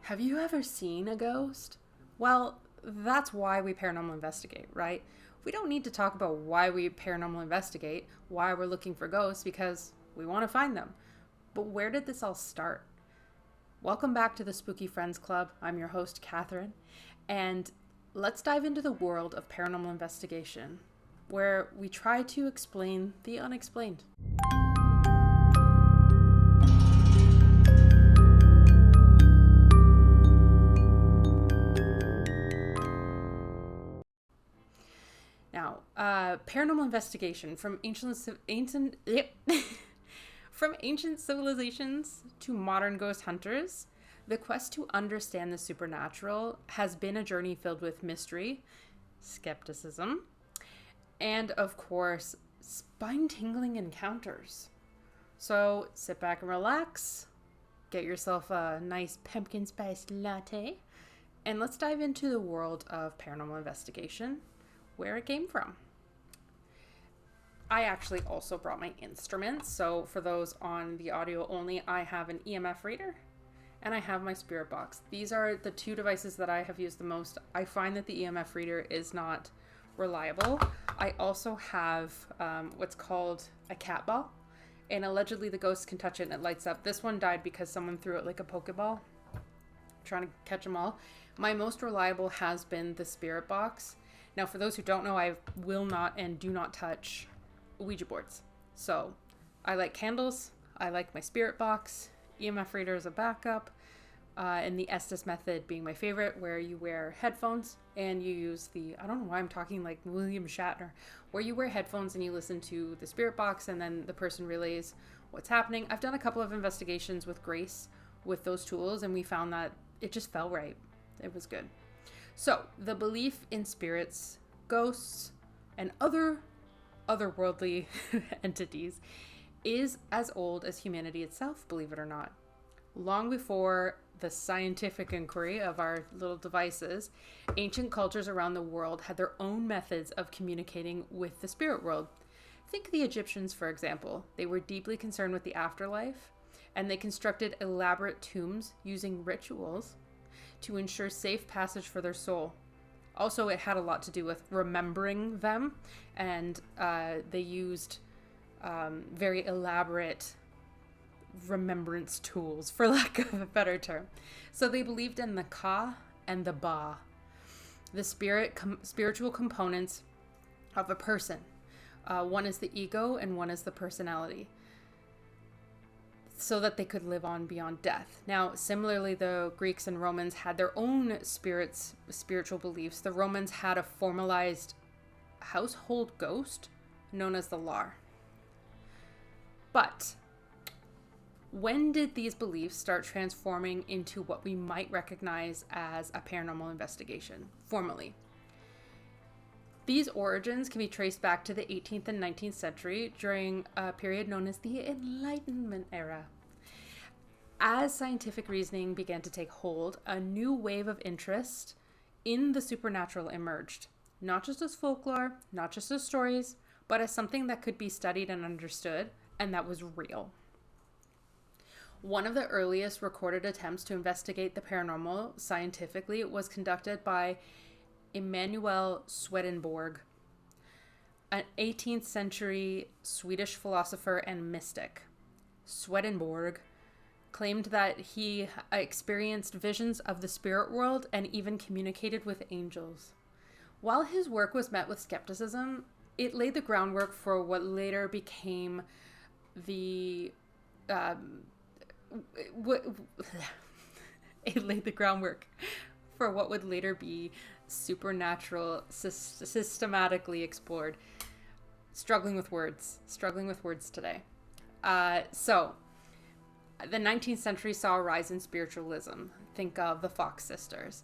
Have you ever seen a ghost? Well, that's why we paranormal investigate, right? We don't need to talk about why we paranormal investigate, why we're looking for ghosts, because we want to find them. But where did this all start? Welcome back to the Spooky Friends Club. I'm your host, Catherine, and let's dive into the world of paranormal investigation, where we try to explain the unexplained. Now, paranormal investigation from from ancient civilizations to modern ghost hunters, the quest to understand the supernatural has been a journey filled with mystery, skepticism, and of course, spine-tingling encounters. So sit back and relax, get yourself a nice pumpkin spice latte, and let's dive into the world of paranormal investigation, where it came from. I actually also brought my instruments. So for those on the audio only, I have an EMF reader and I have my spirit box. These are the two devices that I have used the most. I find that the EMF reader is not reliable. I also have what's called a cat ball, and allegedly the ghosts can touch it and it lights up. This one died because someone threw it like a Pokeball, trying to catch them all. My most reliable has been the spirit box. Now, for those who don't know, I will not and do not touch Ouija boards. So I like candles. I like my spirit box. EMF reader as a backup. And the Estes method being my favorite, where you wear headphones and you use I don't know why I'm talking like William Shatner, where you wear headphones and you listen to the spirit box and then the person relays what's happening. I've done a couple of investigations with Grace with those tools and we found that it just felt right. It was good. So, the belief in spirits, ghosts, and otherworldly entities is as old as humanity itself, believe it or not. Long before the scientific inquiry of our little devices, ancient cultures around the world had their own methods of communicating with the spirit world. Think the Egyptians, for example. They were deeply concerned with the afterlife, and they constructed elaborate tombs using rituals to ensure safe passage for their soul. Also, it had a lot to do with remembering them, and they used very elaborate remembrance tools, for lack of a better term. So they believed in the Ka and the Ba, the spiritual components of a person. One is the ego and one is the personality, so that they could live on beyond death. Now, similarly, the Greeks and Romans had their own spiritual beliefs. The Romans had a formalized household ghost known as the lar. But when did these beliefs start transforming into what we might recognize as a paranormal investigation, formally? These origins can be traced back to the 18th and 19th century during a period known as the Enlightenment era. As scientific reasoning began to take hold, a new wave of interest in the supernatural emerged, not just as folklore, not just as stories, but as something that could be studied and understood, and that was real. One of the earliest recorded attempts to investigate the paranormal scientifically was conducted by Emanuel Swedenborg, an 18th century Swedish philosopher and mystic. Swedenborg claimed that he experienced visions of the spirit world and even communicated with angels. While his work was met with skepticism, it laid the groundwork for what later became it laid the groundwork for what would later be supernatural, systematically explored. Struggling with words today. So, the 19th century saw a rise in spiritualism. Think of the Fox sisters,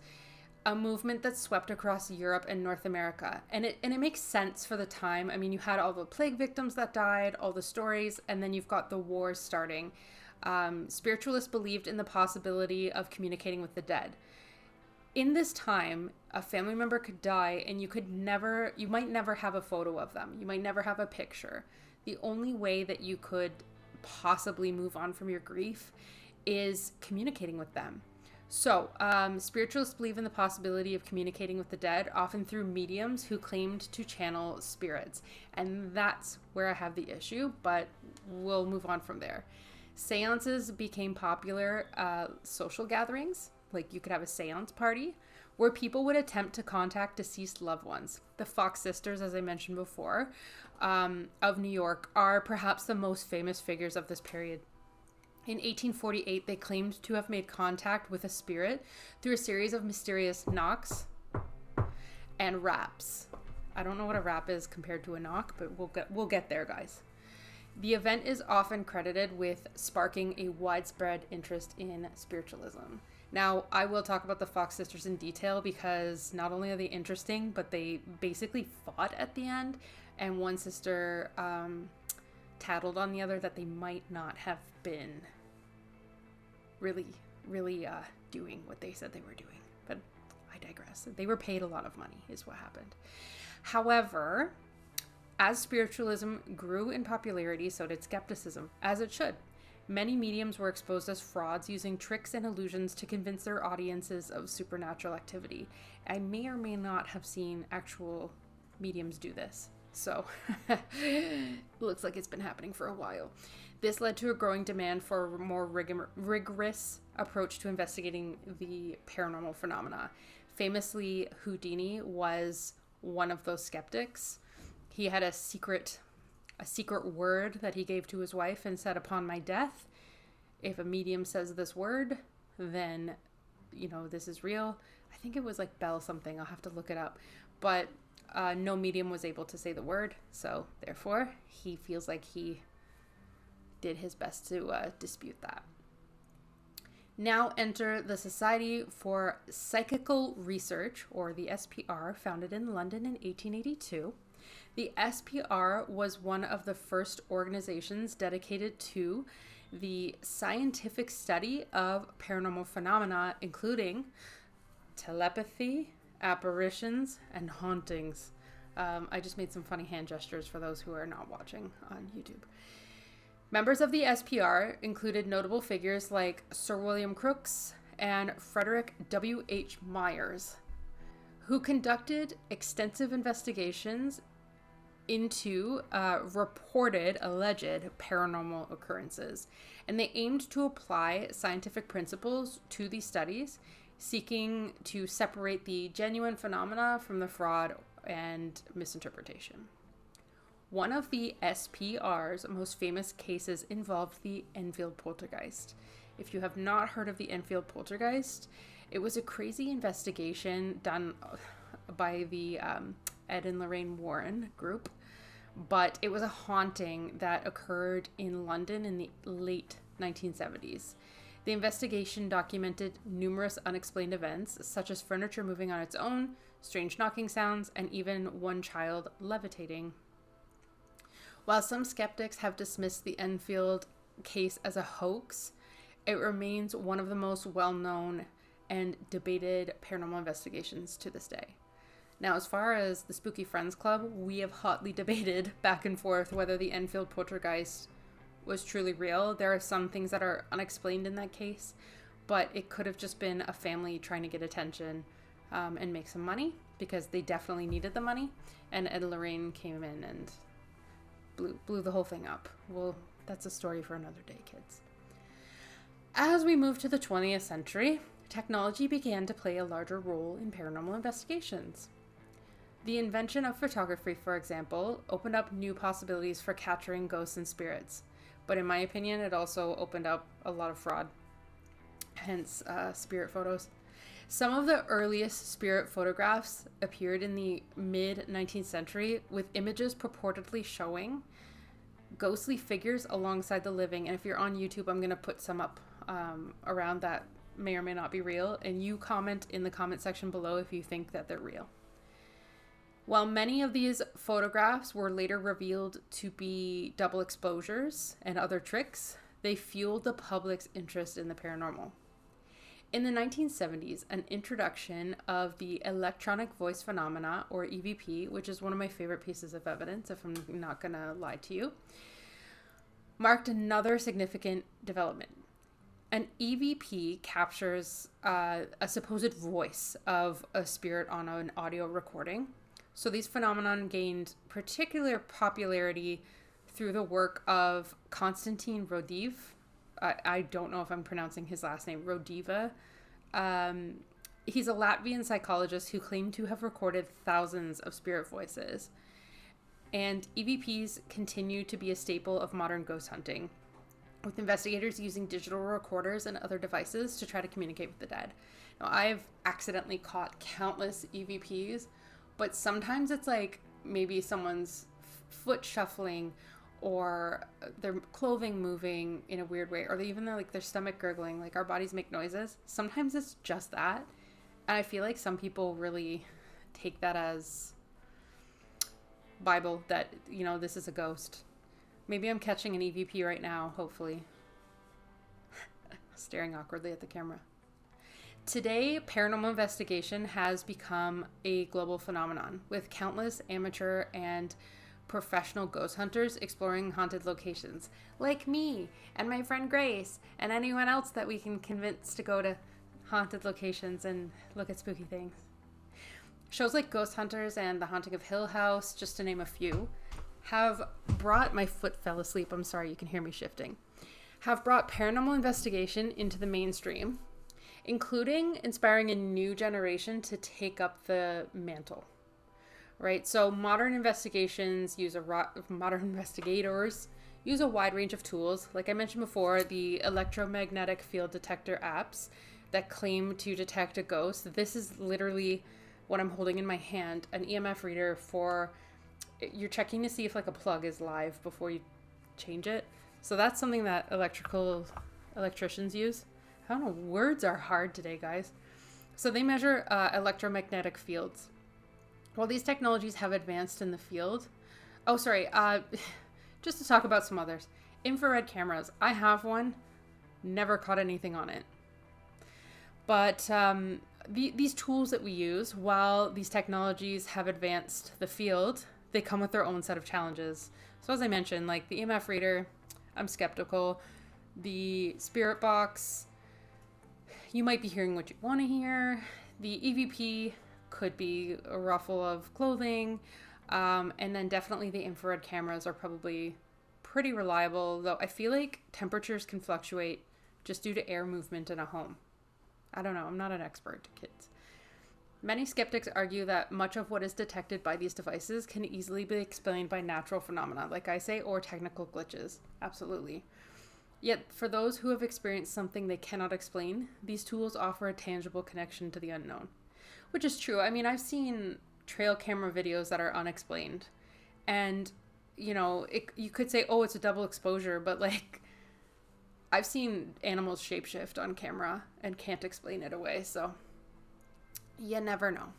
a movement that swept across Europe and North America. And it makes sense for the time. I mean, you had all the plague victims that died, all the stories, and then you've got the wars starting. Spiritualists believed in the possibility of communicating with the dead. In this time, a family member could die and you might never have a photo of them. You might never have a picture. The only way that you could possibly move on from your grief is communicating with them. So, spiritualists believe in the possibility of communicating with the dead, often through mediums who claimed to channel spirits. And that's where I have the issue, but we'll move on from there. Seances became popular social gatherings, like you could have a seance party, where people would attempt to contact deceased loved ones. The Fox sisters, as I mentioned before, of New York, are perhaps the most famous figures of this period. In 1848, they claimed to have made contact with a spirit through a series of mysterious knocks and raps. I don't know what a rap is compared to a knock, but we'll get there, guys. The event is often credited with sparking a widespread interest in spiritualism. Now, I will talk about the Fox sisters in detail because not only are they interesting, but they basically fought at the end, and one sister tattled on the other that they might not have been really doing what they said they were doing. But I digress. They were paid a lot of money is what happened. However, as spiritualism grew in popularity, so did skepticism, as it should. Many mediums were exposed as frauds, using tricks and illusions to convince their audiences of supernatural activity. I may or may not have seen actual mediums do this. So, looks like it's been happening for a while. This led to a growing demand for a more rigorous approach to investigating the paranormal phenomena. Famously, Houdini was one of those skeptics. He had a secret word that he gave to his wife and said, upon my death, if a medium says this word, then, this is real. I think it was like Bell something. I'll have to look it up. But no medium was able to say the word. So therefore, he feels like he did his best to dispute that. Now enter the Society for Psychical Research, or the SPR, founded in London in 1882. The SPR was one of the first organizations dedicated to the scientific study of paranormal phenomena, including telepathy, apparitions, and hauntings. I just made some funny hand gestures for those who are not watching on YouTube. Members of the SPR included notable figures like Sir William Crookes and Frederick W.H. Myers, who conducted extensive investigations into reported alleged paranormal occurrences. And they aimed to apply scientific principles to these studies, seeking to separate the genuine phenomena from the fraud and misinterpretation. One of the SPR's most famous cases involved the Enfield poltergeist. If you have not heard of the Enfield poltergeist, it was a crazy investigation done by the Ed and Lorraine Warren group, but it was a haunting that occurred in London in the late 1970s. The investigation documented numerous unexplained events, such as furniture moving on its own, strange knocking sounds, and even one child levitating. While some skeptics have dismissed the Enfield case as a hoax, it remains one of the most well-known and debated paranormal investigations to this day. Now, as far as the Spooky Friends Club, we have hotly debated back and forth whether the Enfield poltergeist was truly real. There are some things that are unexplained in that case, but it could have just been a family trying to get attention and make some money, because they definitely needed the money, and Ed and Lorraine came in and blew the whole thing up. Well, that's a story for another day, kids. As we move to the 20th century, technology began to play a larger role in paranormal investigations. The invention of photography, for example, opened up new possibilities for capturing ghosts and spirits. But in my opinion, it also opened up a lot of fraud, hence spirit photos. Some of the earliest spirit photographs appeared in the mid-19th century, with images purportedly showing ghostly figures alongside the living. And if you're on YouTube, I'm going to put some up around that may or may not be real. And you comment in the comment section below if you think that they're real. While many of these photographs were later revealed to be double exposures and other tricks, they fueled the public's interest in the paranormal. In the 1970s, an introduction of the electronic voice phenomena, or EVP, which is one of my favorite pieces of evidence, if I'm not gonna lie to you, marked another significant development. An EVP captures a supposed voice of a spirit on an audio recording. So these phenomenon gained particular popularity through the work of Konstantin Rodiv. I don't know if I'm pronouncing his last name, Rodiva. He's a Latvian psychologist who claimed to have recorded thousands of spirit voices. And EVPs continue to be a staple of modern ghost hunting, with investigators using digital recorders and other devices to try to communicate with the dead. Now, I've accidentally caught countless EVPs, but sometimes it's like maybe someone's foot shuffling or their clothing moving in a weird way, or even like their stomach gurgling, like our bodies make noises. Sometimes it's just that. And I feel like some people really take that as Bible, that, you know, this is a ghost. Maybe I'm catching an EVP right now, hopefully. Staring awkwardly at the camera. Today, paranormal investigation has become a global phenomenon, with countless amateur and professional ghost hunters exploring haunted locations, like me and my friend Grace and anyone else that we can convince to go to haunted locations and look at spooky things. Shows like Ghost Hunters and The Haunting of Hill House, just to name a few, have brought, my foot fell asleep, I'm sorry, you can hear me shifting, have brought paranormal investigation into the mainstream, including inspiring a new generation to take up the mantle. Right, so modern investigators use a wide range of tools. Like I mentioned before, the electromagnetic field detector apps that claim to detect a ghost. This is literally what I'm holding in my hand, an EMF reader for, you're checking to see if like a plug is live before you change it. So that's something that electricians use. I don't know, words are hard today, guys. So they measure electromagnetic fields. While these technologies have advanced in the field, just to talk about some others. Infrared cameras. I have one, never caught anything on it. But these tools that we use, while these technologies have advanced the field, they come with their own set of challenges. So as I mentioned, like the EMF reader, I'm skeptical. The spirit box, you might be hearing what you want to hear. The EVP could be a ruffle of clothing. And then definitely the infrared cameras are probably pretty reliable, though I feel like temperatures can fluctuate just due to air movement in a home. I don't know, I'm not an expert, kids. Many skeptics argue that much of what is detected by these devices can easily be explained by natural phenomena, like I say, or technical glitches. Absolutely. Yet, for those who have experienced something they cannot explain, these tools offer a tangible connection to the unknown. Which is true. I mean, I've seen trail camera videos that are unexplained. And, you know, you could say, oh, it's a double exposure, but like, I've seen animals shapeshift on camera and can't explain it away, so you never know.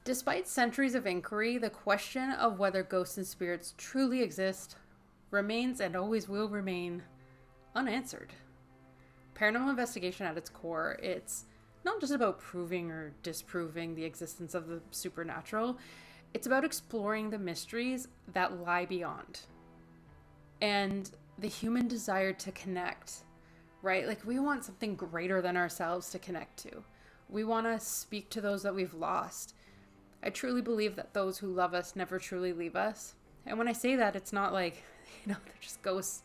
Despite centuries of inquiry, the question of whether ghosts and spirits truly exist remains and always will remain unanswered. Paranormal investigation at its core, it's not just about proving or disproving the existence of the supernatural. It's about exploring the mysteries that lie beyond. And the human desire to connect, right? Like we want something greater than ourselves to connect to. We want to speak to those that we've lost. I truly believe that those who love us never truly leave us. And when I say that, it's not like, they're just ghosts.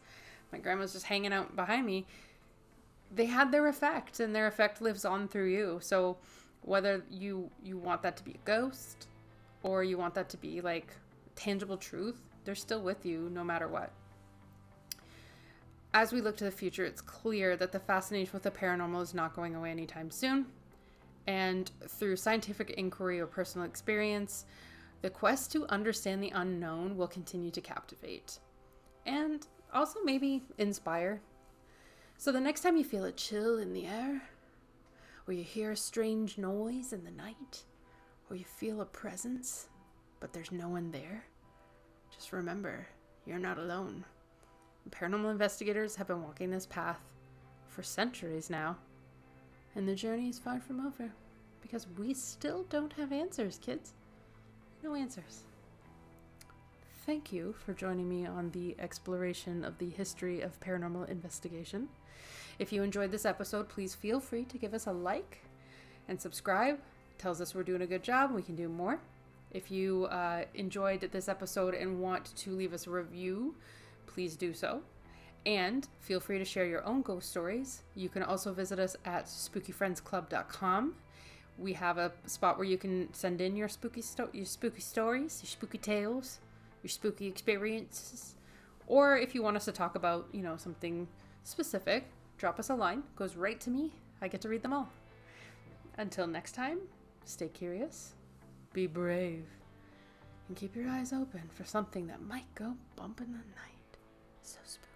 My grandma's just hanging out behind me. They had their effect, and their effect lives on through you. So whether you want that to be a ghost or you want that to be like tangible truth, they're still with you no matter what. As we look to the future, it's clear that the fascination with the paranormal is not going away anytime soon. And through scientific inquiry or personal experience, the quest to understand the unknown will continue to captivate. And also maybe inspire. So the next time you feel a chill in the air, or you hear a strange noise in the night, or you feel a presence, but there's no one there, just remember, you're not alone. Paranormal investigators have been walking this path for centuries now, and the journey is far from over, because we still don't have answers, kids. No answers. Thank you for joining me on the exploration of the history of paranormal investigation. If you enjoyed this episode, please feel free to give us a like and subscribe. It tells us we're doing a good job and we can do more. If you enjoyed this episode and want to leave us a review, please do so. And feel free to share your own ghost stories. You can also visit us at spookyfriendsclub.com. We have a spot where you can send in your spooky stories, your spooky tales, your spooky experiences. Or if you want us to talk about, something specific, drop us a line. It goes right to me. I get to read them all. Until next time, stay curious, be brave, and keep your eyes open for something that might go bump in the night. So spooky.